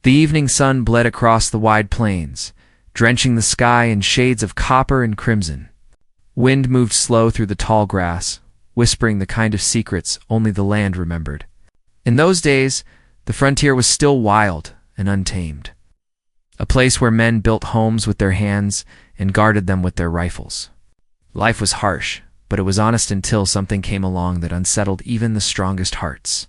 The evening sun bled across the wide plains, drenching the sky in shades of copper and crimson. Wind moved slow through the tall grass, whispering the kind of secrets only the land remembered. In those days, the frontier was still wild and untamed, a place where men built homes with their hands and guarded them with their rifles. Life was harsh, but it was honest until something came along that unsettled even the strongest hearts.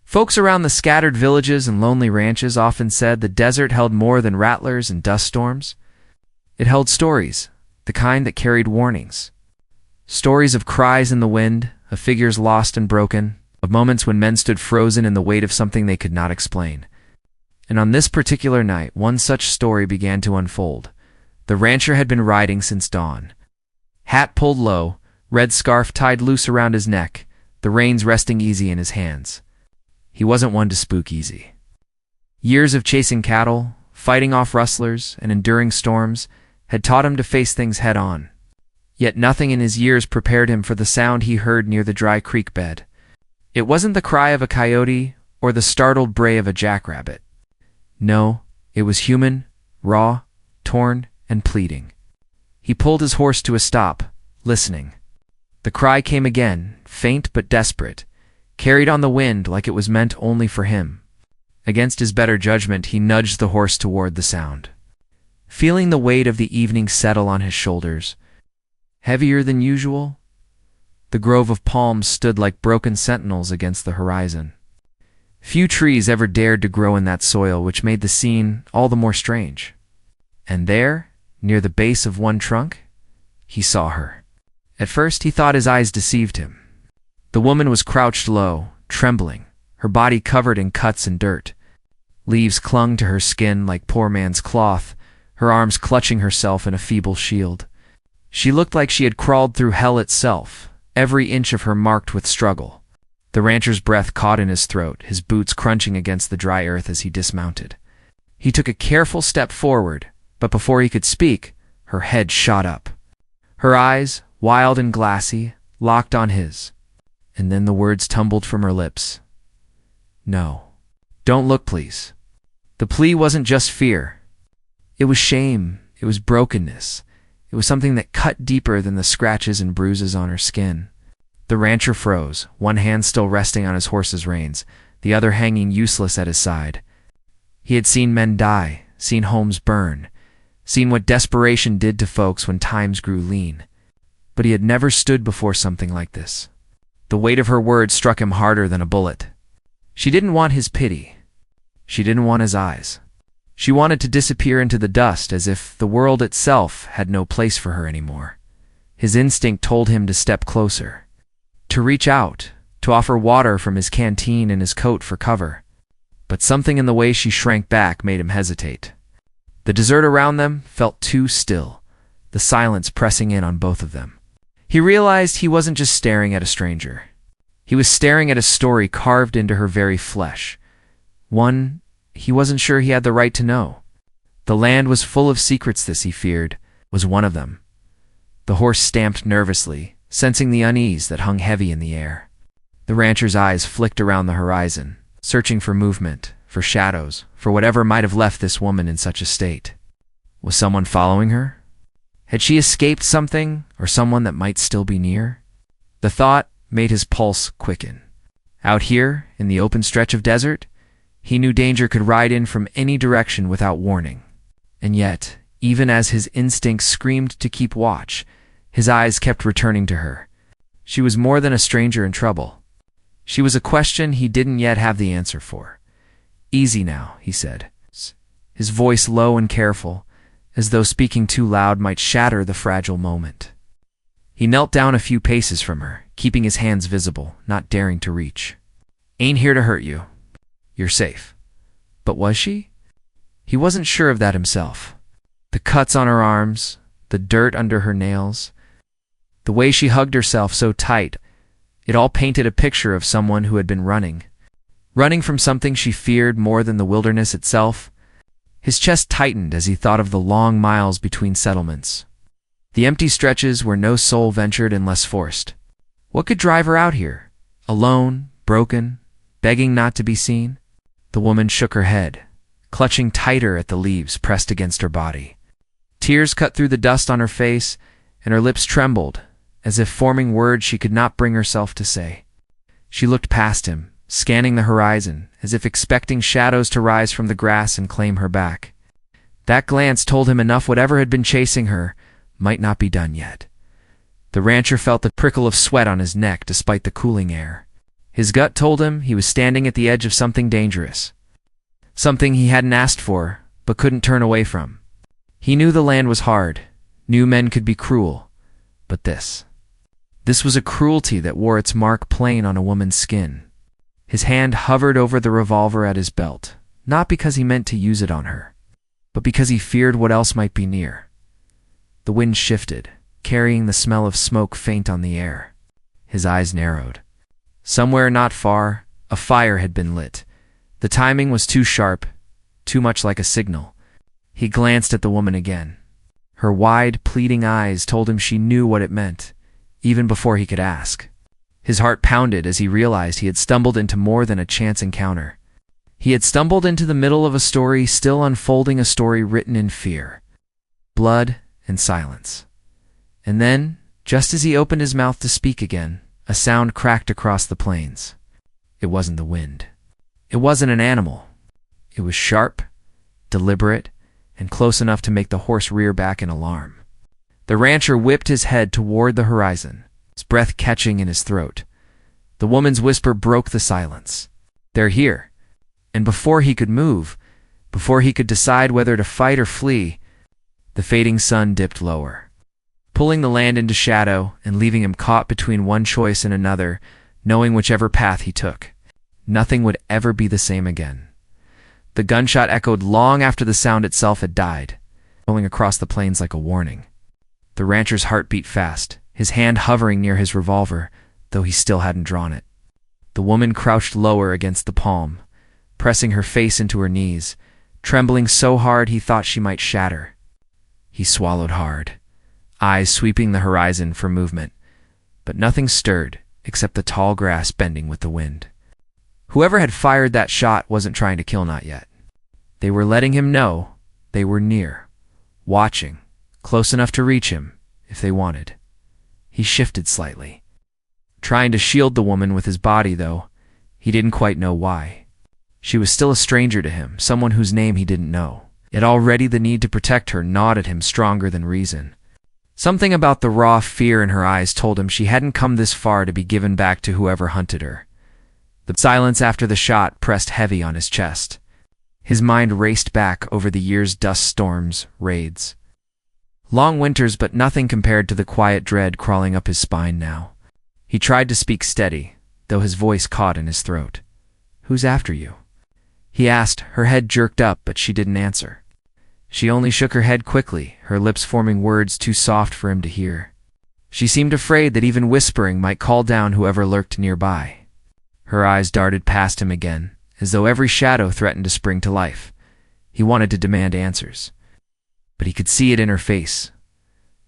Folks around the scattered villages and lonely ranches often said the desert held more than rattlers and dust storms. It held stories, the kind that carried warnings. Stories of cries in the wind, of figures lost and broken, of moments when men stood frozen in the weight of something they could not explain. And on this particular night, one such story began to unfold. The rancher had been riding since dawn. Hat pulled low, red scarf tied loose around his neck, the reins resting easy in his hands. He wasn't one to spook easy. Years of chasing cattle, fighting off rustlers, and enduring storms had taught him to face things head-on. Yet nothing in his years prepared him for the sound he heard near the dry creek bed. It wasn't the cry of a coyote or the startled bray of a jackrabbit. No, it was human, raw, torn, and pleading. He pulled his horse to a stop, listening. The cry came again, faint but desperate, carried on the wind like it was meant only for him. Against his better judgment, he nudged the horse toward the sound. Feeling the weight of the evening settle on his shoulders, heavier than usual, the grove of palms stood like broken sentinels against the horizon. Few trees ever dared to grow in that soil, which made the scene all the more strange. And there, near the base of one trunk, he saw her. At first he thought his eyes deceived him. The woman was crouched low, trembling, her body covered in cuts and dirt. Leaves clung to her skin like poor man's cloth, her arms clutching herself in a feeble shield. She looked like she had crawled through hell itself, every inch of her marked with struggle. The rancher's breath caught in his throat, his boots crunching against the dry earth as he dismounted. He took a careful step forward, but before he could speak, her head shot up. Her eyes, wild and glassy, locked on his. And then the words tumbled from her lips. No. Don't look, please. The plea wasn't just fear. It was shame. It was brokenness. It was something that cut deeper than the scratches and bruises on her skin. The rancher froze, one hand still resting on his horse's reins, the other hanging useless at his side. He had seen men die, seen homes burn, seen what desperation did to folks when times grew lean. But he had never stood before something like this. The weight of her words struck him harder than a bullet. She didn't want his pity. She didn't want his eyes. She wanted to disappear into the dust as if the world itself had no place for her anymore. His instinct told him to step closer, to reach out, to offer water from his canteen and his coat for cover. But something in the way she shrank back made him hesitate. The desert around them felt too still, the silence pressing in on both of them. He realized he wasn't just staring at a stranger. He was staring at a story carved into her very flesh. One he wasn't sure he had the right to know. The land was full of secrets. This, he feared, was one of them. The horse stamped nervously, sensing the unease that hung heavy in the air. The rancher's eyes flicked around the horizon, searching for movement, for shadows, for whatever might have left this woman in such a state. Was someone following her? Had she escaped something, or someone that might still be near? The thought made his pulse quicken. Out here, in the open stretch of desert, he knew danger could ride in from any direction without warning. And yet, even as his instincts screamed to keep watch, his eyes kept returning to her. She was more than a stranger in trouble. She was a question he didn't yet have the answer for. "Easy now," he said, his voice low and careful, as though speaking too loud might shatter the fragile moment. He knelt down a few paces from her, keeping his hands visible, not daring to reach. "Ain't here to hurt you. You're safe." But was she? He wasn't sure of that himself. The cuts on her arms, the dirt under her nails, the way she hugged herself so tight, it all painted a picture of someone who had been running from something she feared more than the wilderness itself. His chest tightened as he thought of the long miles between settlements, the empty stretches where no soul ventured unless forced. What could drive her out here, alone, broken, begging not to be seen? The woman shook her head, clutching tighter at the leaves pressed against her body. Tears cut through the dust on her face, and her lips trembled, as if forming words she could not bring herself to say. She looked past him, scanning the horizon, as if expecting shadows to rise from the grass and claim her back. That glance told him enough. Whatever had been chasing her might not be done yet. The rancher felt the prickle of sweat on his neck despite the cooling air. His gut told him he was standing at the edge of something dangerous. Something he hadn't asked for, but couldn't turn away from. He knew the land was hard, knew men could be cruel, but this was a cruelty that wore its mark plain on a woman's skin. His hand hovered over the revolver at his belt, not because he meant to use it on her, but because he feared what else might be near. The wind shifted, carrying the smell of smoke faint on the air. His eyes narrowed. Somewhere not far, a fire had been lit. The timing was too sharp, too much like a signal. He glanced at the woman again. Her wide, pleading eyes told him she knew what it meant, even before he could ask. His heart pounded as he realized he had stumbled into more than a chance encounter. He had stumbled into the middle of a story still unfolding, a story written in fear, blood, and silence. And then, just as he opened his mouth to speak again, a sound cracked across the plains. It wasn't the wind. It wasn't an animal. It was sharp, deliberate, and close enough to make the horse rear back in alarm. The rancher whipped his head toward the horizon, his breath catching in his throat. The woman's whisper broke the silence. "They're here." And before he could move, before he could decide whether to fight or flee, the fading sun dipped lower, pulling the land into shadow and leaving him caught between one choice and another, knowing whichever path he took, nothing would ever be the same again. The gunshot echoed long after the sound itself had died, rolling across the plains like a warning. The rancher's heart beat fast, his hand hovering near his revolver, though he still hadn't drawn it. The woman crouched lower against the palm, pressing her face into her knees, trembling so hard he thought she might shatter. He swallowed hard, eyes sweeping the horizon for movement, but nothing stirred except the tall grass bending with the wind. Whoever had fired that shot wasn't trying to kill, not yet. They were letting him know they were near, watching, close enough to reach him if they wanted. He shifted slightly, trying to shield the woman with his body, though he didn't quite know why. She was still a stranger to him, someone whose name he didn't know. Yet already the need to protect her gnawed at him stronger than reason. Something about the raw fear in her eyes told him she hadn't come this far to be given back to whoever hunted her. The silence after the shot pressed heavy on his chest. His mind raced back over the year's dust storms, raids. Long winters, but nothing compared to the quiet dread crawling up his spine now. He tried to speak steady, though his voice caught in his throat. "Who's after you?" he asked, her head jerked up, but she didn't answer. She only shook her head quickly, her lips forming words too soft for him to hear. She seemed afraid that even whispering might call down whoever lurked nearby. Her eyes darted past him again, as though every shadow threatened to spring to life. He wanted to demand answers, but he could see it in her face.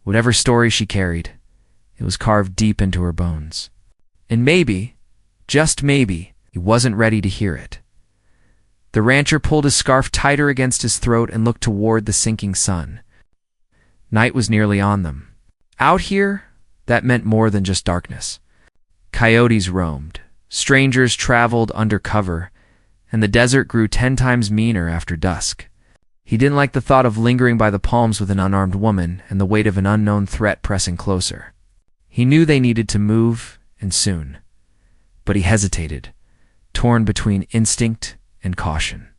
Whatever story she carried, it was carved deep into her bones. And maybe, just maybe, he wasn't ready to hear it. The rancher pulled his scarf tighter against his throat and looked toward the sinking sun. Night was nearly on them. Out here, that meant more than just darkness. Coyotes roamed, strangers traveled under cover, and the desert grew 10 times meaner after dusk. He didn't like the thought of lingering by the palms with an unarmed woman and the weight of an unknown threat pressing closer. He knew they needed to move, and soon. But he hesitated, torn between instinct and caution.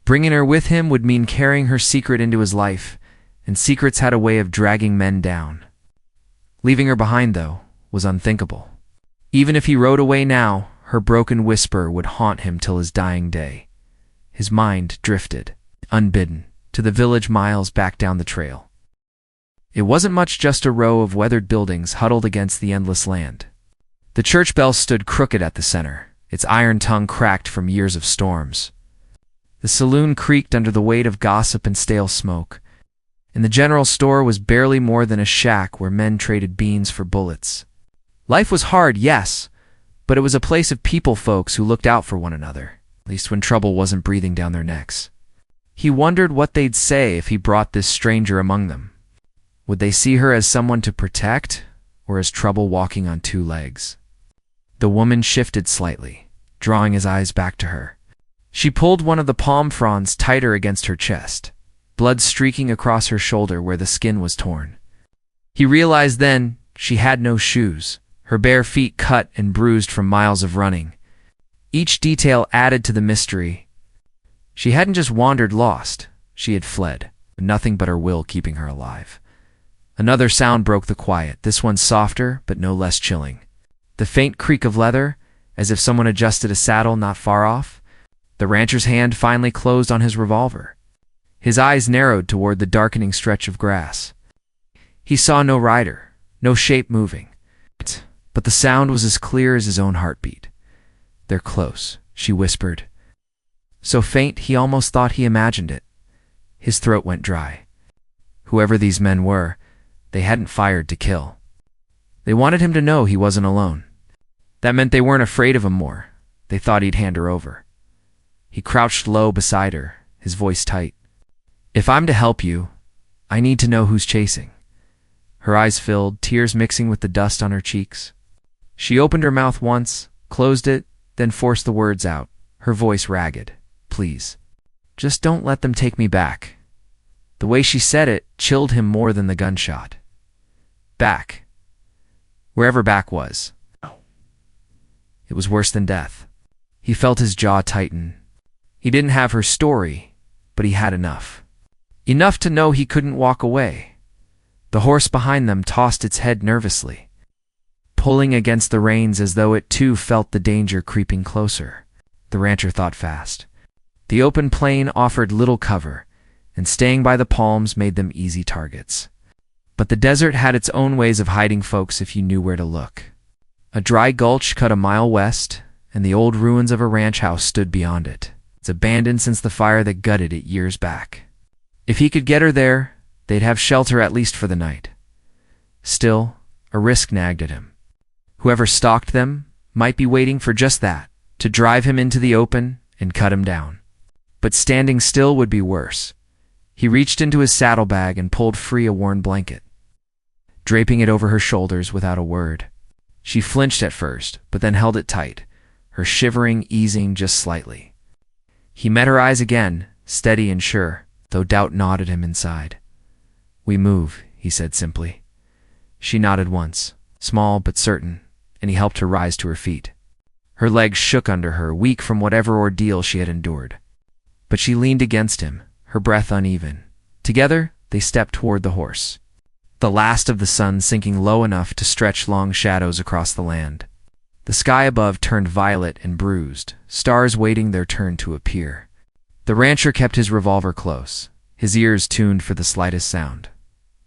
Bringing her with him would mean carrying her secret into his life, and secrets had a way of dragging men down. Leaving her behind, though, was unthinkable. Even if he rode away now, her broken whisper would haunt him till his dying day. His mind drifted, unbidden, to the village miles back down the trail. It wasn't much, just a row of weathered buildings huddled against the endless land. The church bell stood crooked at the center, its iron tongue cracked from years of storms. The saloon creaked under the weight of gossip and stale smoke, and the general store was barely more than a shack where men traded beans for bullets. Life was hard, yes, but it was a place of people folks who looked out for one another, at least when trouble wasn't breathing down their necks. He wondered what they'd say if he brought this stranger among them. Would they see her as someone to protect, or as trouble walking on two legs? The woman shifted slightly, drawing his eyes back to her. She pulled one of the palm fronds tighter against her chest, blood streaking across her shoulder where the skin was torn. He realized then she had no shoes, her bare feet cut and bruised from miles of running. Each detail added to the mystery. She hadn't just wandered lost, she had fled, nothing but her will keeping her alive. Another sound broke the quiet, this one softer but no less chilling. The faint creak of leather, as if someone adjusted a saddle not far off. The rancher's hand finally closed on his revolver. His eyes narrowed toward the darkening stretch of grass. He saw no rider, no shape moving, but the sound was as clear as his own heartbeat. "They're close," she whispered. So faint he almost thought he imagined it. His throat went dry. Whoever these men were, they hadn't fired to kill. They wanted him to know he wasn't alone. That meant they weren't afraid of him more. They thought he'd hand her over. He crouched low beside her, his voice tight. "If I'm to help you, I need to know who's chasing." Her eyes filled, tears mixing with the dust on her cheeks. She opened her mouth once, closed it, then forced the words out, her voice ragged. "Please, just don't let them take me back." The way she said it chilled him more than the gunshot. Back. Wherever back was. It was worse than death. He felt his jaw tighten. He didn't have her story, but he had enough. Enough to know he couldn't walk away. The horse behind them tossed its head nervously, pulling against the reins as though it too felt the danger creeping closer. The rancher thought fast. The open plain offered little cover, and staying by the palms made them easy targets. But the desert had its own ways of hiding folks if you knew where to look. A dry gulch cut a mile west, and the old ruins of a ranch house stood beyond it. It's abandoned since the fire that gutted it years back. If he could get her there, they'd have shelter at least for the night. Still, a risk nagged at him. Whoever stalked them might be waiting for just that, to drive him into the open and cut him down. But standing still would be worse. He reached into his saddlebag and pulled free a worn blanket, draping it over her shoulders without a word. She flinched at first, but then held it tight, her shivering easing just slightly. He met her eyes again, steady and sure, though doubt gnawed at him inside. "We move," he said simply. She nodded once, small but certain, and he helped her rise to her feet. Her legs shook under her, weak from whatever ordeal she had endured. But she leaned against him, her breath uneven. Together, they stepped toward the horse, the last of the sun sinking low enough to stretch long shadows across the land. The sky above turned violet and bruised, stars waiting their turn to appear. The rancher kept his revolver close, his ears tuned for the slightest sound.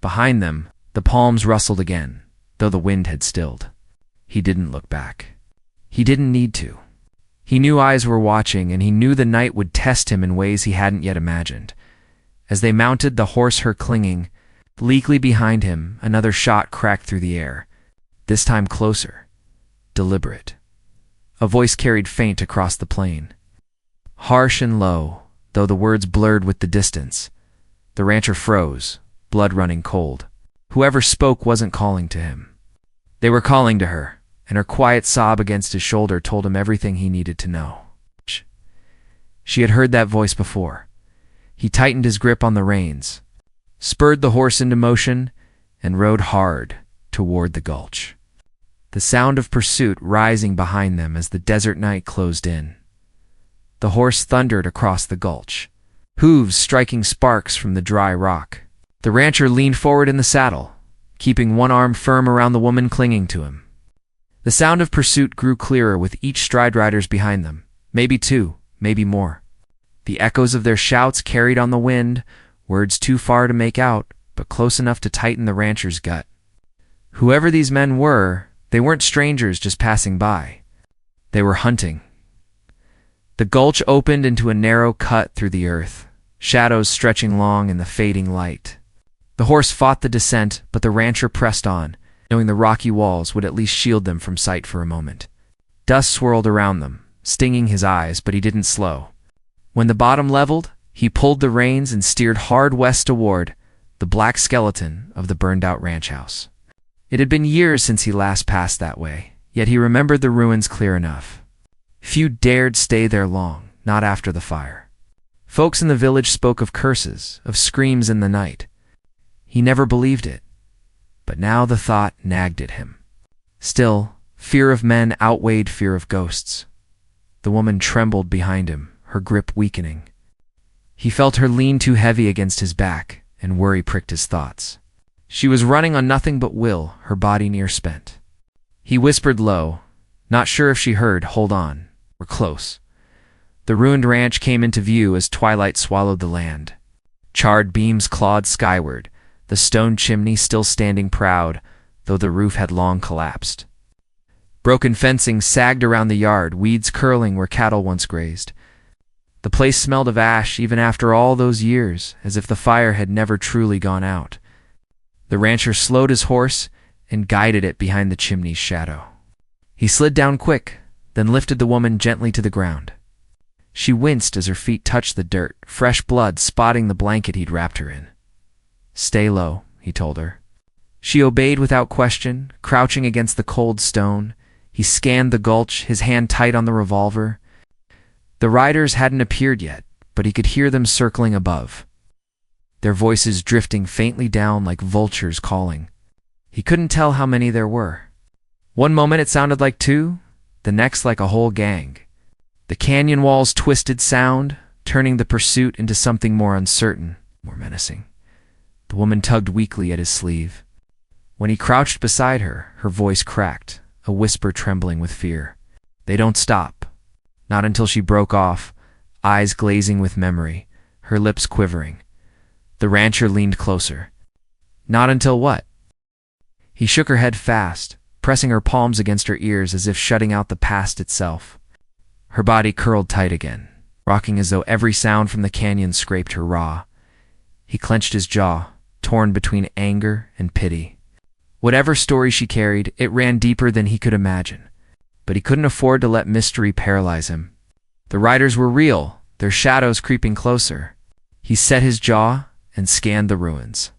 Behind them, the palms rustled again, though the wind had stilled. He didn't look back. He didn't need to. He knew eyes were watching, and he knew the night would test him in ways he hadn't yet imagined. As they mounted, the horse her clinging, bleakly behind him, another shot cracked through the air, this time closer, deliberate. A voice carried faint across the plain. Harsh and low, though the words blurred with the distance. The rancher froze, blood running cold. Whoever spoke wasn't calling to him. They were calling to her, and her quiet sob against his shoulder told him everything he needed to know. She had heard that voice before. He tightened his grip on the reins, spurred the horse into motion, and rode hard toward the gulch, the sound of pursuit rising behind them as the desert night closed in. The horse thundered across the gulch, hooves striking sparks from the dry rock. The rancher leaned forward in the saddle, keeping one arm firm around the woman clinging to him. The sound of pursuit grew clearer with each stride riders behind them, maybe two, maybe more. The echoes of their shouts carried on the wind, words too far to make out, but close enough to tighten the rancher's gut. Whoever these men were, they weren't strangers just passing by. They were hunting. The gulch opened into a narrow cut through the earth, shadows stretching long in the fading light. The horse fought the descent, but the rancher pressed on, knowing the rocky walls would at least shield them from sight for a moment. Dust swirled around them, stinging his eyes, but he didn't slow. When the bottom leveled, He pulled the reins and steered hard west toward the black skeleton of the burned-out ranch house. It had been years since he last passed that way, yet he remembered the ruins clear enough. Few dared stay there long, not after the fire. Folks in the village spoke of curses, of screams in the night. He never believed it, but now the thought nagged at him. Still, fear of men outweighed fear of ghosts. The woman trembled behind him, her grip weakening. He felt her lean too heavy against his back, and worry pricked his thoughts. She was running on nothing but will, her body near spent. He whispered low, not sure if she heard. "Hold on, we're close." The ruined ranch came into view as twilight swallowed the land. Charred beams clawed skyward, the stone chimney still standing proud, though the roof had long collapsed. Broken fencing sagged around the yard, weeds curling where cattle once grazed. The place smelled of ash even after all those years, as if the fire had never truly gone out. The rancher slowed his horse and guided it behind the chimney's shadow. He slid down quick, then lifted the woman gently to the ground. She winced as her feet touched the dirt, fresh blood spotting the blanket he'd wrapped her in. "Stay low," he told her. She obeyed without question, crouching against the cold stone. He scanned the gulch, his hand tight on the revolver. The riders hadn't appeared yet, but he could hear them circling above, their voices drifting faintly down like vultures calling. He couldn't tell how many there were. One moment it sounded like two, the next like a whole gang. The canyon walls twisted sound, turning the pursuit into something more uncertain, more menacing. The woman tugged weakly at his sleeve. When he crouched beside her, her voice cracked, a whisper trembling with fear. "They don't stop." Not until she broke off, eyes glazing with memory, her lips quivering. The rancher leaned closer. "Not until what?" He shook her head fast, pressing her palms against her ears as if shutting out the past itself. Her body curled tight again, rocking as though every sound from the canyon scraped her raw. He clenched his jaw, torn between anger and pity. Whatever story she carried, it ran deeper than he could imagine. But he couldn't afford to let mystery paralyze him. The riders were real, their shadows creeping closer. He set his jaw and scanned the ruins.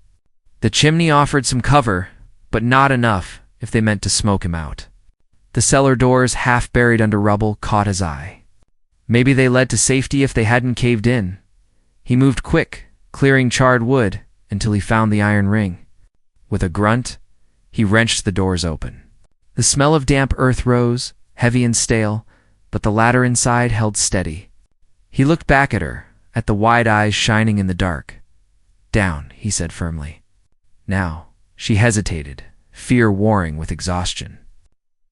The chimney offered some cover, but not enough if they meant to smoke him out. The cellar doors, half buried under rubble, caught his eye. Maybe they led to safety if they hadn't caved in. He moved quick, clearing charred wood, until he found the iron ring. With a grunt, he wrenched the doors open. The smell of damp earth rose, heavy and stale, but the ladder inside held steady. He looked back at her, at the wide eyes shining in the dark. "Down," he said firmly. Now, she hesitated, fear warring with exhaustion.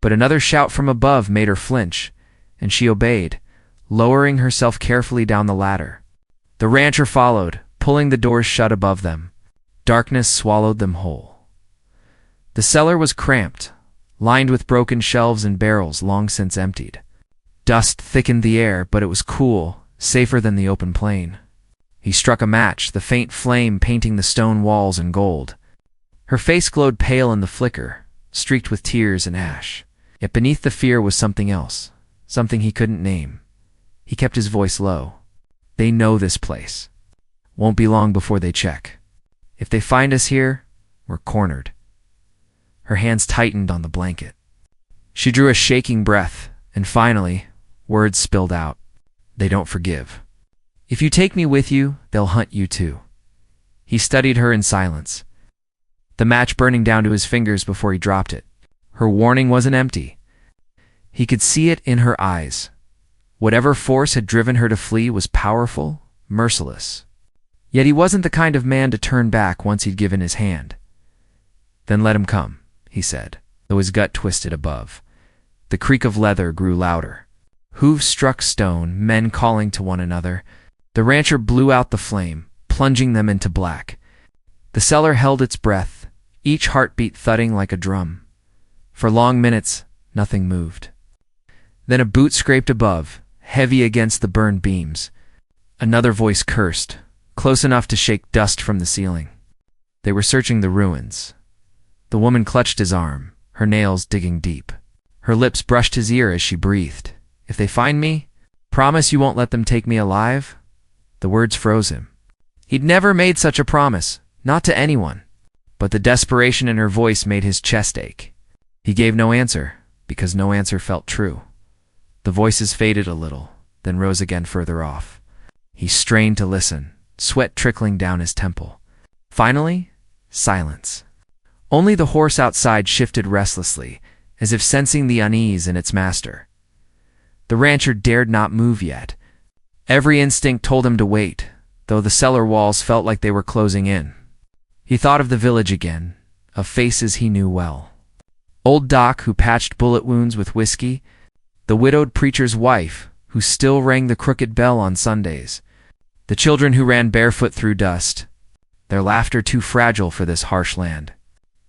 But another shout from above made her flinch, and she obeyed, lowering herself carefully down the ladder. The rancher followed, pulling the doors shut above them. Darkness swallowed them whole. The cellar was cramped, lined with broken shelves and barrels long since emptied. Dust thickened the air, but it was cool, safer than the open plain. He struck a match, the faint flame painting the stone walls in gold. Her face glowed pale in the flicker, streaked with tears and ash. Yet beneath the fear was something else, something he couldn't name. He kept his voice low. "They know this place. Won't be long before they check. If they find us here, we're cornered." Her hands tightened on the blanket. She drew a shaking breath, and finally, words spilled out. "They don't forgive. If you take me with you, they'll hunt you too." He studied her in silence, the match burning down to his fingers before he dropped it. Her warning wasn't empty. He could see it in her eyes. Whatever force had driven her to flee was powerful, merciless. Yet he wasn't the kind of man to turn back once he'd given his hand. "Then let him come," he said, though his gut twisted above. The creak of leather grew louder. Hooves struck stone, men calling to one another. The rancher blew out the flame, plunging them into black. The cellar held its breath, each heartbeat thudding like a drum. For long minutes, nothing moved. Then a boot scraped above, heavy against the burned beams. Another voice cursed, close enough to shake dust from the ceiling. They were searching the ruins. The woman clutched his arm, her nails digging deep. Her lips brushed his ear as she breathed. "If they find me, promise you won't let them take me alive?" The words froze him. He'd never made such a promise, not to anyone. But the desperation in her voice made his chest ache. He gave no answer, because no answer felt true. The voices faded a little, then rose again further off. He strained to listen, sweat trickling down his temple. Finally, silence. Only the horse outside shifted restlessly, as if sensing the unease in its master. The rancher dared not move yet. Every instinct told him to wait, though the cellar walls felt like they were closing in. He thought of the village again, of faces he knew well. Old Doc, who patched bullet wounds with whiskey, the widowed preacher's wife, who still rang the crooked bell on Sundays, the children who ran barefoot through dust, their laughter too fragile for this harsh land.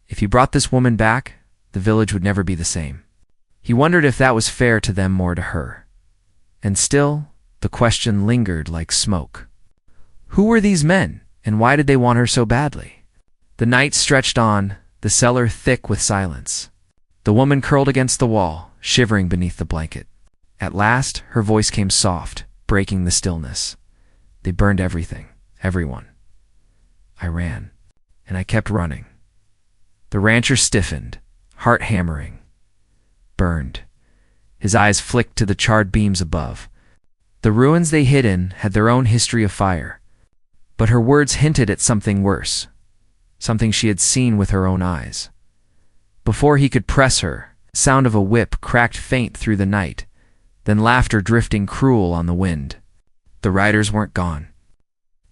If he brought this woman back, the village would never be the same. He wondered if that was fair to them or to her. And still, the question lingered like smoke. Who were these men, and why did they want her so badly? The night stretched on, the cellar thick with silence. The woman curled against the wall, shivering beneath the blanket. At last, her voice came soft, breaking the stillness. They burned everything, everyone. I ran, and I kept running. The rancher stiffened, heart hammering. Burned. His eyes flicked to the charred beams above. The ruins they hid in had their own history of fire. But her words hinted at something worse, something she had seen with her own eyes. Before he could press her, the sound of a whip cracked faint through the night, then laughter drifting cruel on the wind. The riders weren't gone.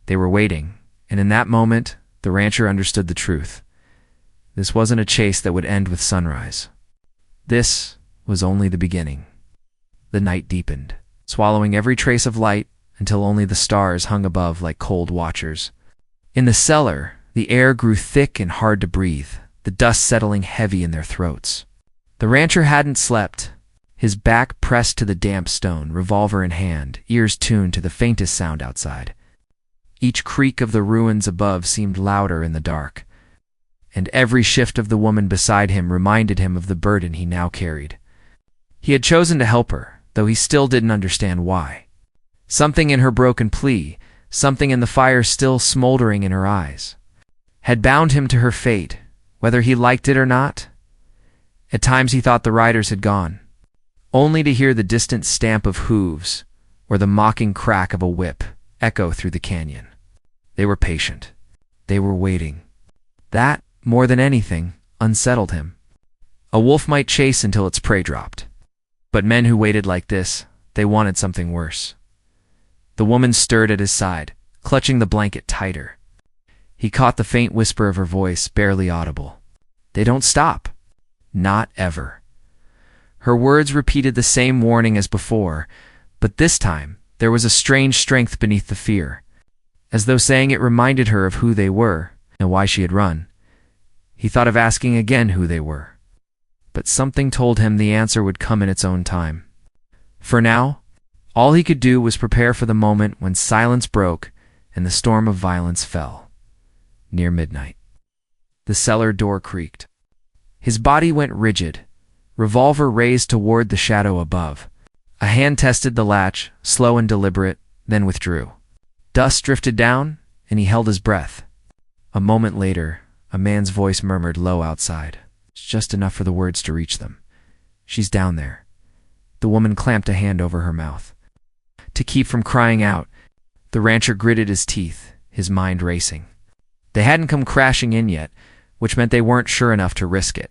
They were waiting, and in that moment, the rancher understood the truth. This wasn't a chase that would end with sunrise. This was only the beginning. The night deepened, swallowing every trace of light until only the stars hung above like cold watchers. In the cellar, the air grew thick and hard to breathe, the dust settling heavy in their throats. The rancher hadn't slept, his back pressed to the damp stone, revolver in hand, ears tuned to the faintest sound outside. Each creak of the ruins above seemed louder in the dark, and every shift of the woman beside him reminded him of the burden he now carried. He had chosen to help her, though he still didn't understand why. Something in her broken plea, something in the fire still smoldering in her eyes, had bound him to her fate, whether he liked it or not. At times he thought the riders had gone, only to hear the distant stamp of hooves or the mocking crack of a whip echo through the canyon. They were patient. They were waiting. That, more than anything, unsettled him. A wolf might chase until its prey dropped. But men who waited like this, they wanted something worse. The woman stirred at his side, clutching the blanket tighter. He caught the faint whisper of her voice, barely audible. They don't stop. Not ever. Her words repeated the same warning as before, but this time there was a strange strength beneath the fear, as though saying it reminded her of who they were and why she had run. He thought of asking again who they were, but something told him the answer would come in its own time. For now, all he could do was prepare for the moment when silence broke and the storm of violence fell. Near midnight. The cellar door creaked. His body went rigid, revolver raised toward the shadow above. A hand tested the latch, slow and deliberate, then withdrew. Dust drifted down, and he held his breath. A moment later, a man's voice murmured low outside. It's just enough for the words to reach them. She's down there. The woman clamped a hand over her mouth. To keep from crying out, the rancher gritted his teeth, his mind racing. They hadn't come crashing in yet, which meant they weren't sure enough to risk it.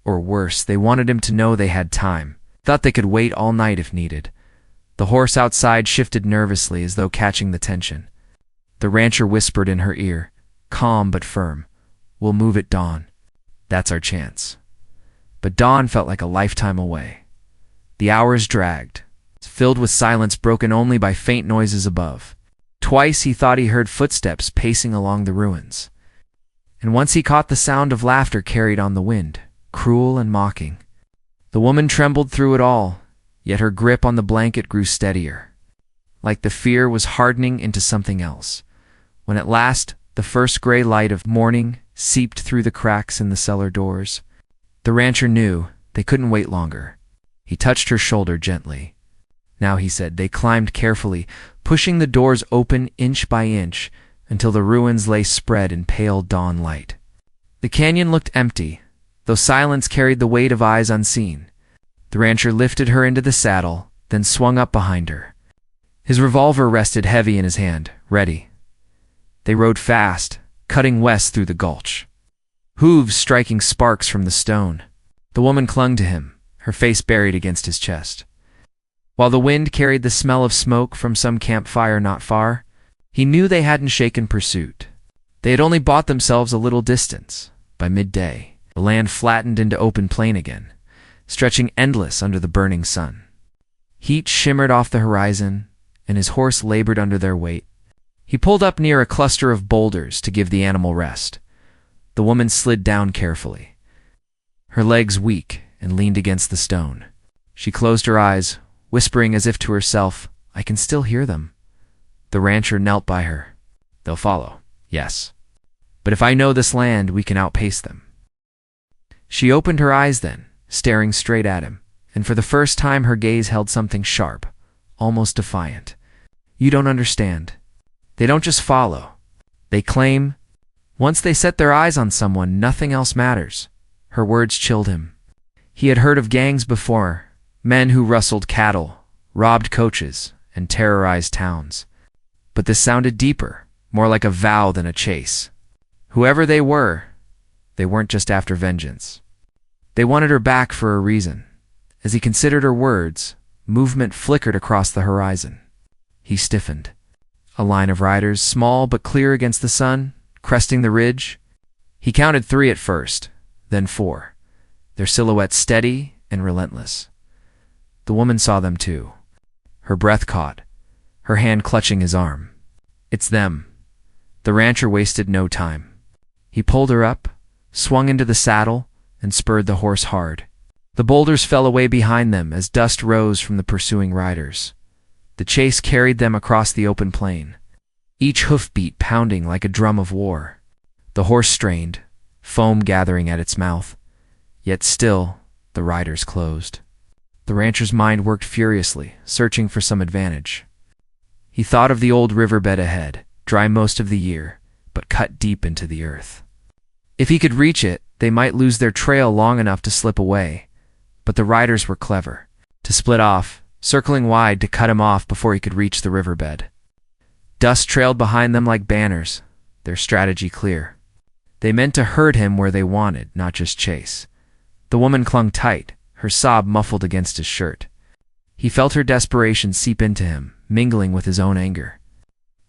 Or worse, they wanted him to know they had time, thought they could wait all night if needed. The horse outside shifted nervously as though catching the tension. The rancher whispered in her ear, calm but firm, "We'll move at dawn. That's our chance." But dawn felt like a lifetime away. The hours dragged, filled with silence broken only by faint noises above. Twice he thought he heard footsteps pacing along the ruins. And once he caught the sound of laughter carried on the wind, cruel and mocking. The woman trembled through it all, yet her grip on the blanket grew steadier, like the fear was hardening into something else. When at last the first gray light of morning seeped through the cracks in the cellar doors, the rancher knew they couldn't wait longer. He touched her shoulder gently. Now, he said, they climbed carefully, pushing the doors open inch by inch until the ruins lay spread in pale dawn light. The canyon looked empty, though silence carried the weight of eyes unseen. The rancher lifted her into the saddle, then swung up behind her. His revolver rested heavy in his hand, ready. They rode fast, cutting west through the gulch, hooves striking sparks from the stone. The woman clung to him, her face buried against his chest. While the wind carried the smell of smoke from some campfire not far, he knew they hadn't shaken pursuit. They had only bought themselves a little distance. By midday, the land flattened into open plain again, stretching endless under the burning sun. Heat shimmered off the horizon, and his horse labored under their weight. He pulled up near a cluster of boulders to give the animal rest. The woman slid down carefully, her legs weak, and leaned against the stone. She closed her eyes, whispering as if to herself, "I can still hear them." The rancher knelt by her. "They'll follow, yes. But if I know this land, we can outpace them." She opened her eyes then, staring straight at him, and for the first time her gaze held something sharp, almost defiant. "You don't understand. They don't just follow. They claim. Once they set their eyes on someone, nothing else matters." Her words chilled him. He had heard of gangs before, men who rustled cattle, robbed coaches, and terrorized towns. But this sounded deeper, more like a vow than a chase. Whoever they weren't just after vengeance. They wanted her back for a reason. As he considered her words, movement flickered across the horizon. He stiffened. A line of riders, small but clear against the sun, cresting the ridge. He counted 3 at first, then 4, their silhouettes steady and relentless. The woman saw them too. Her breath caught, her hand clutching his arm. "It's them." The rancher wasted no time. He pulled her up, swung into the saddle, and spurred the horse hard. The boulders fell away behind them as dust rose from the pursuing riders. The chase carried them across the open plain, each hoofbeat pounding like a drum of war. The horse strained, foam gathering at its mouth. Yet still, the riders closed. The rancher's mind worked furiously, searching for some advantage. He thought of the old riverbed ahead, dry most of the year, but cut deep into the earth. If he could reach it, they might lose their trail long enough to slip away. But the riders were clever, to split off, circling wide to cut him off before he could reach the riverbed. Dust trailed behind them like banners, their strategy clear. They meant to herd him where they wanted, not just chase. The woman clung tight, her sob muffled against his shirt. He felt her desperation seep into him, mingling with his own anger.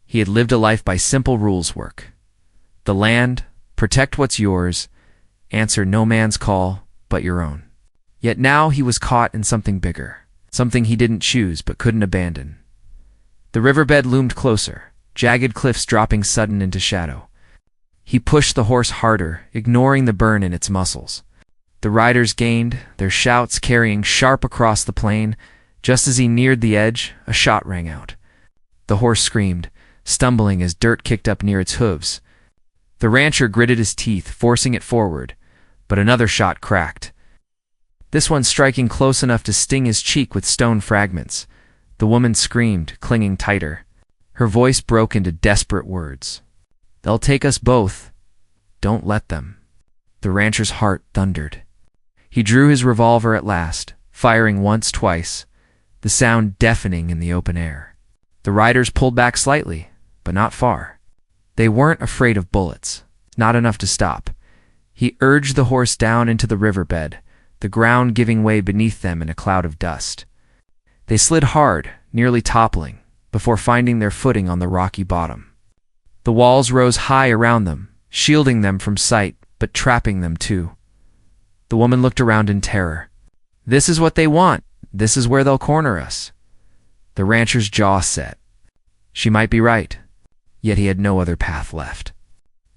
He had lived a life by simple rules work. The land, protect what's yours, answer no man's call but your own. Yet now he was caught in something bigger, something he didn't choose but couldn't abandon. The riverbed loomed closer, jagged cliffs dropping sudden into shadow. He pushed the horse harder, ignoring the burn in its muscles. The riders gained, their shouts carrying sharp across the plain. Just as he neared the edge, a shot rang out. The horse screamed, stumbling as dirt kicked up near its hooves. The rancher gritted his teeth, forcing it forward, but another shot cracked. This one striking close enough to sting his cheek with stone fragments. The woman screamed, clinging tighter. Her voice broke into desperate words. "They'll take us both. Don't let them." The rancher's heart thundered. He drew his revolver at last, firing once, twice, the sound deafening in the open air. The riders pulled back slightly, but not far. They weren't afraid of bullets, not enough to stop. He urged the horse down into the riverbed, the ground giving way beneath them in a cloud of dust. They slid hard, nearly toppling, before finding their footing on the rocky bottom. The walls rose high around them, shielding them from sight, but trapping them too. The woman looked around in terror. "This is what they want. This is where they'll corner us." The rancher's jaw set. She might be right, yet he had no other path left.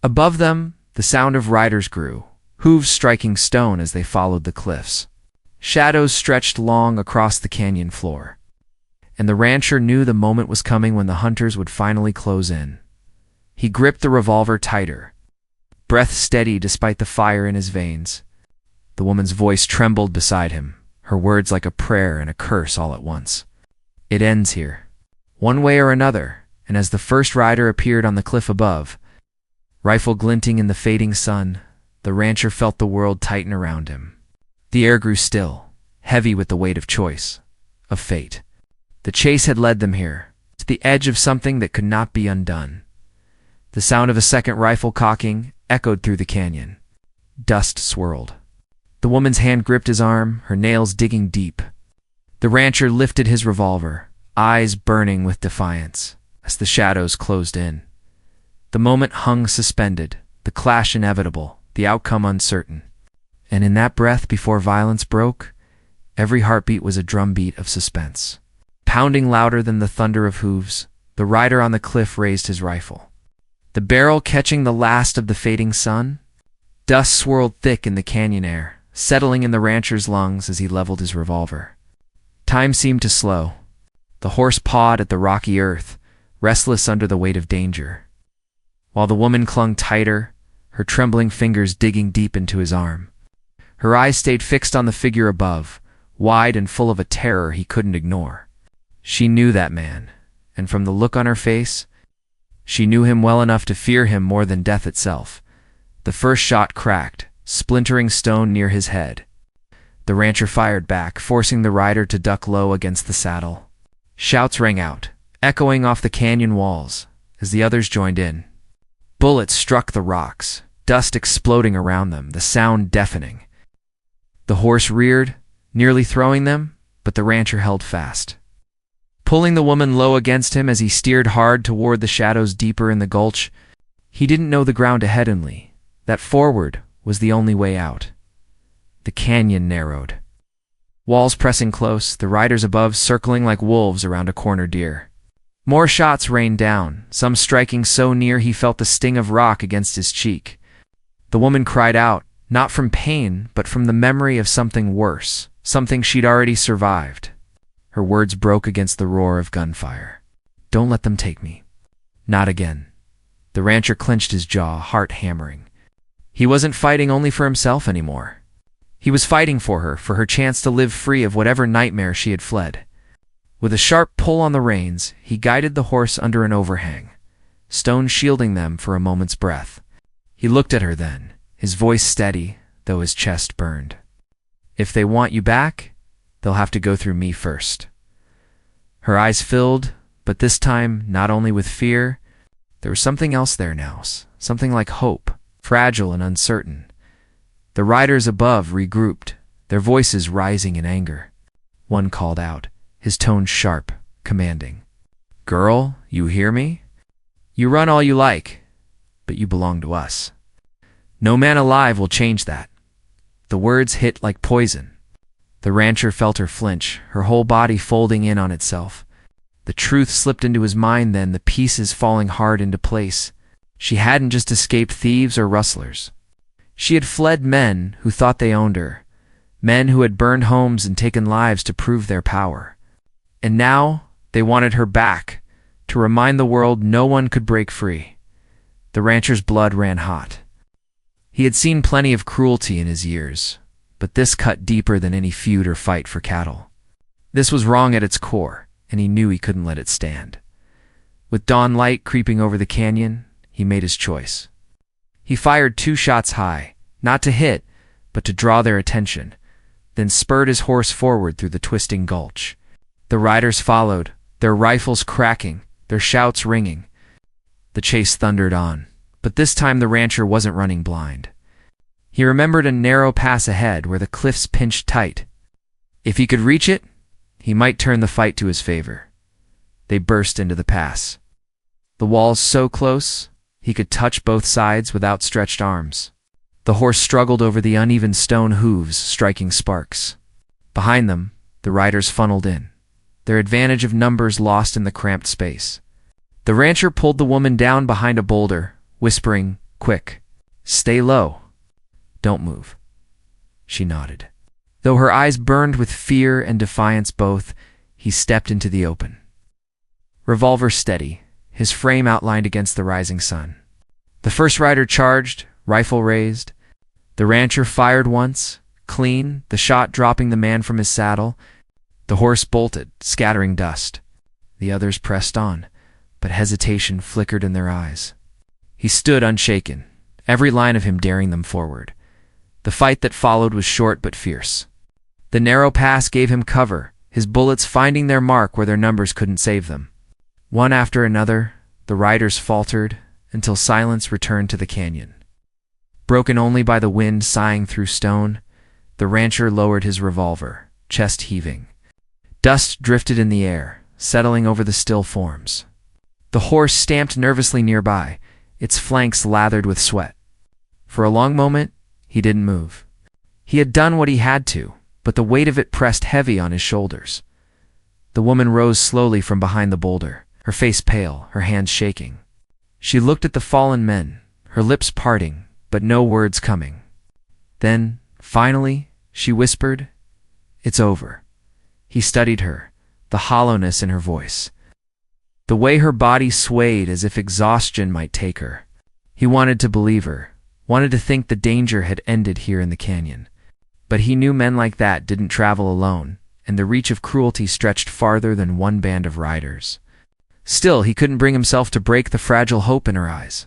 Above them, the sound of riders grew, hooves striking stone as they followed the cliffs. Shadows stretched long across the canyon floor, and the rancher knew the moment was coming when the hunters would finally close in. He gripped the revolver tighter, breath steady despite the fire in his veins. The woman's voice trembled beside him, her words like a prayer and a curse all at once. "It ends here. one way or another, and as the first rider appeared on the cliff above, rifle glinting in the fading sun, the rancher felt the world tighten around him. The air grew still, heavy with the weight of choice, of fate. The chase had led them here, to the edge of something that could not be undone. The sound of a second rifle cocking echoed through the canyon. Dust swirled. The woman's hand gripped his arm, her nails digging deep. The rancher lifted his revolver, eyes burning with defiance, as the shadows closed in. The moment hung suspended, the clash inevitable, the outcome uncertain. And in that breath before violence broke, every heartbeat was a drumbeat of suspense. Pounding louder than the thunder of hooves, the rider on the cliff raised his rifle. The barrel catching the last of the fading sun, dust swirled thick in the canyon air, settling in the rancher's lungs as he leveled his revolver. Time seemed to slow. The horse pawed at the rocky earth, restless under the weight of danger, while the woman clung tighter, her trembling fingers digging deep into his arm. Her eyes stayed fixed on the figure above, wide and full of a terror he couldn't ignore. She knew that man, and from the look on her face, she knew him well enough to fear him more than death itself. The first shot cracked, splintering stone near his head. The rancher fired back, forcing the rider to duck low against the saddle. Shouts rang out, echoing off the canyon walls, as the others joined in. Bullets struck the rocks, dust exploding around them, the sound deafening. The horse reared, nearly throwing them, but the rancher held fast, pulling the woman low against him as he steered hard toward the shadows deeper in the gulch. He didn't know the ground ahead and Lee, that forward was the only way out. The canyon narrowed. Walls pressing close, the riders above circling like wolves around a cornered deer. More shots rained down, some striking so near he felt the sting of rock against his cheek. The woman cried out, not from pain, but from the memory of something worse, something she'd already survived. Her words broke against the roar of gunfire. "Don't let them take me. Not again." The rancher clenched his jaw, heart hammering. He wasn't fighting only for himself anymore. He was fighting for her chance to live free of whatever nightmare she had fled. With a sharp pull on the reins, he guided the horse under an overhang, stone shielding them for a moment's breath. He looked at her then, his voice steady, though his chest burned. "If they want you back, they'll have to go through me first." Her eyes filled, but this time not only with fear. There was something else there now, something like hope, fragile and uncertain. The riders above regrouped, their voices rising in anger. One called out, his tone sharp, commanding. "Girl, you hear me? You run all you like, but you belong to us. No man alive will change that." The words hit like poison. The rancher felt her flinch, her whole body folding in on itself. The truth slipped into his mind then, the pieces falling hard into place. She hadn't just escaped thieves or rustlers. She had fled men who thought they owned her, men who had burned homes and taken lives to prove their power. And now they wanted her back, to remind the world no one could break free. The rancher's blood ran hot. He had seen plenty of cruelty in his years, but this cut deeper than any feud or fight for cattle. This was wrong at its core, and he knew he couldn't let it stand. With dawn light creeping over the canyon, he made his choice. He fired 2 shots high, not to hit, but to draw their attention, then spurred his horse forward through the twisting gulch. The riders followed, their rifles cracking, their shouts ringing. The chase thundered on, but this time the rancher wasn't running blind. He remembered a narrow pass ahead where the cliffs pinched tight. If he could reach it, he might turn the fight to his favor. They burst into the pass. The walls so close, he could touch both sides with outstretched arms. The horse struggled over the uneven stone hooves, striking sparks. Behind them, the riders funneled in, their advantage of numbers lost in the cramped space. The rancher pulled the woman down behind a boulder, whispering, "Quick, stay low. Don't move." She nodded. Though her eyes burned with fear and defiance both, he stepped into the open. Revolver steady, his frame outlined against the rising sun. The first rider charged, rifle raised. The rancher fired once, clean, the shot dropping the man from his saddle. The horse bolted, scattering dust. The others pressed on, but hesitation flickered in their eyes. He stood unshaken, every line of him daring them forward. The fight that followed was short but fierce. The narrow pass gave him cover, his bullets finding their mark where their numbers couldn't save them. One after another, the riders faltered until silence returned to the canyon. Broken only by the wind sighing through stone, the rancher lowered his revolver, chest heaving. Dust drifted in the air, settling over the still forms. The horse stamped nervously nearby, its flanks lathered with sweat. For a long moment, he didn't move. He had done what he had to, but the weight of it pressed heavy on his shoulders. The woman rose slowly from behind the boulder, her face pale, her hands shaking. She looked at the fallen men, her lips parting, but no words coming. Then, finally, she whispered, "It's over." He studied her, the hollowness in her voice, the way her body swayed as if exhaustion might take her. He wanted to believe her, wanted to think the danger had ended here in the canyon. But he knew men like that didn't travel alone, and the reach of cruelty stretched farther than one band of riders. Still, he couldn't bring himself to break the fragile hope in her eyes.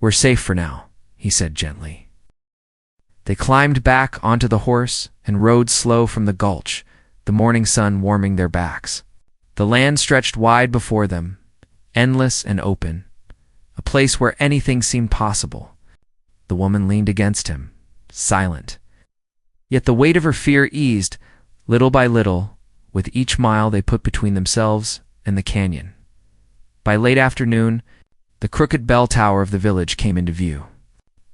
"We're safe for now," he said gently. They climbed back onto the horse and rode slow from the gulch, the morning sun warming their backs. The land stretched wide before them, endless and open, a place where anything seemed possible. The woman leaned against him, silent. Yet the weight of her fear eased, little by little, with each mile they put between themselves and the canyon. By late afternoon, the crooked bell tower of the village came into view.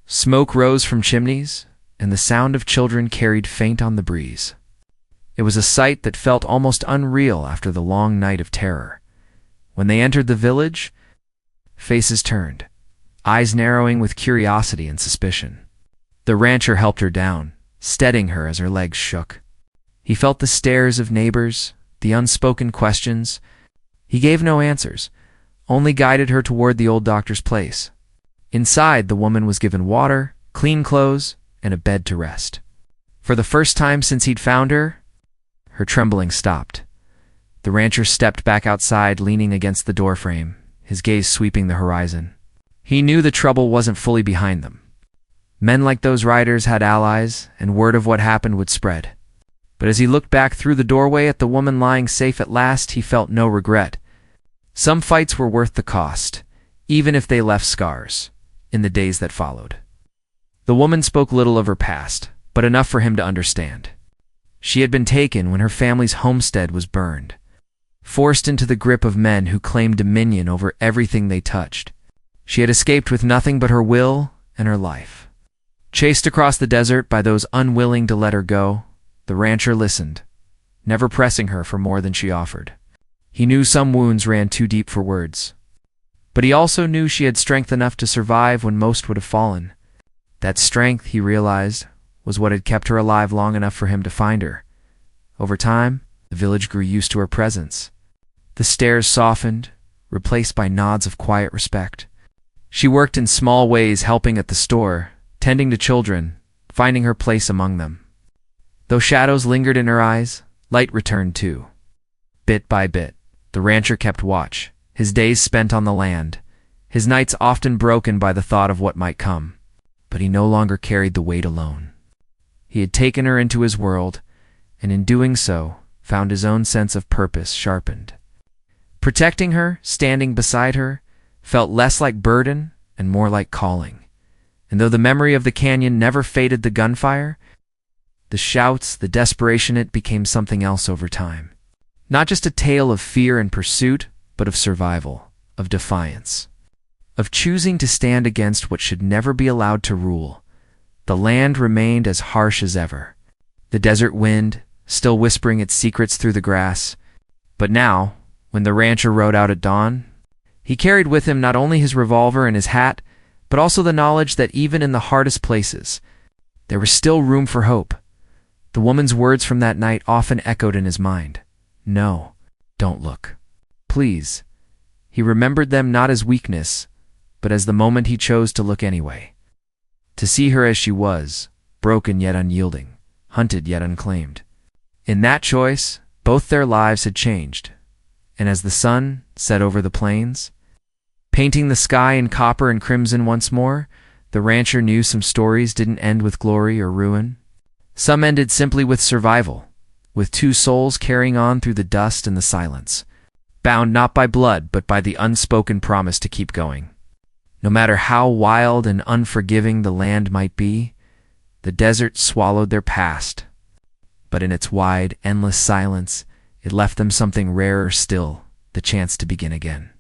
Smoke rose from chimneys, and the sound of children carried faint on the breeze. It was a sight that felt almost unreal after the long night of terror. When they entered the village, faces turned, eyes narrowing with curiosity and suspicion. The rancher helped her down, steadying her as her legs shook. He felt the stares of neighbors, the unspoken questions. He gave no answers, only guided her toward the old doctor's place. Inside, the woman was given water, clean clothes, and a bed to rest. For the first time since he'd found her trembling stopped. The rancher stepped back outside, leaning against the doorframe, his gaze sweeping the horizon. He knew the trouble wasn't fully behind them. Men like those riders had allies, and word of what happened would spread. But as he looked back through the doorway at the woman lying safe at last, he felt no regret. Some fights were worth the cost, even if they left scars, in the days that followed. The woman spoke little of her past, but enough for him to understand. She had been taken when her family's homestead was burned, forced into the grip of men who claimed dominion over everything they touched. She had escaped with nothing but her will and her life. Chased across the desert by those unwilling to let her go, the rancher listened, never pressing her for more than she offered. He knew some wounds ran too deep for words. But he also knew she had strength enough to survive when most would have fallen. That strength, he realized, was what had kept her alive long enough for him to find her. Over time, the village grew used to her presence. The stares softened, replaced by nods of quiet respect. She worked in small ways, helping at the store, tending to children, finding her place among them. Though shadows lingered in her eyes, light returned too. Bit by bit, the rancher kept watch, his days spent on the land, his nights often broken by the thought of what might come. But he no longer carried the weight alone. He had taken her into his world, and in doing so, found his own sense of purpose sharpened. Protecting her, standing beside her, felt less like burden and more like calling. And though the memory of the canyon never faded the gunfire, the shouts, the desperation, it became something else over time. Not just a tale of fear and pursuit, but of survival, of defiance, of choosing to stand against what should never be allowed to rule. The land remained as harsh as ever, the desert wind still whispering its secrets through the grass. But now, when the rancher rode out at dawn, he carried with him not only his revolver and his hat, but also the knowledge that even in the hardest places, there was still room for hope. The woman's words from that night often echoed in his mind. "No, don't look. Please." He remembered them not as weakness, but as the moment he chose to look anyway. To see her as she was, broken yet unyielding, hunted yet unclaimed. In that choice, both their lives had changed, And as the sun set over the plains, painting the sky in copper and crimson once more, the rancher knew some stories didn't end with glory or ruin. Some ended simply with survival, with two souls carrying on through the dust and the silence, bound not by blood but by the unspoken promise to keep going. No matter how wild and unforgiving the land might be, the desert swallowed their past, but in its wide, endless silence, it left them something rarer still, the chance to begin again.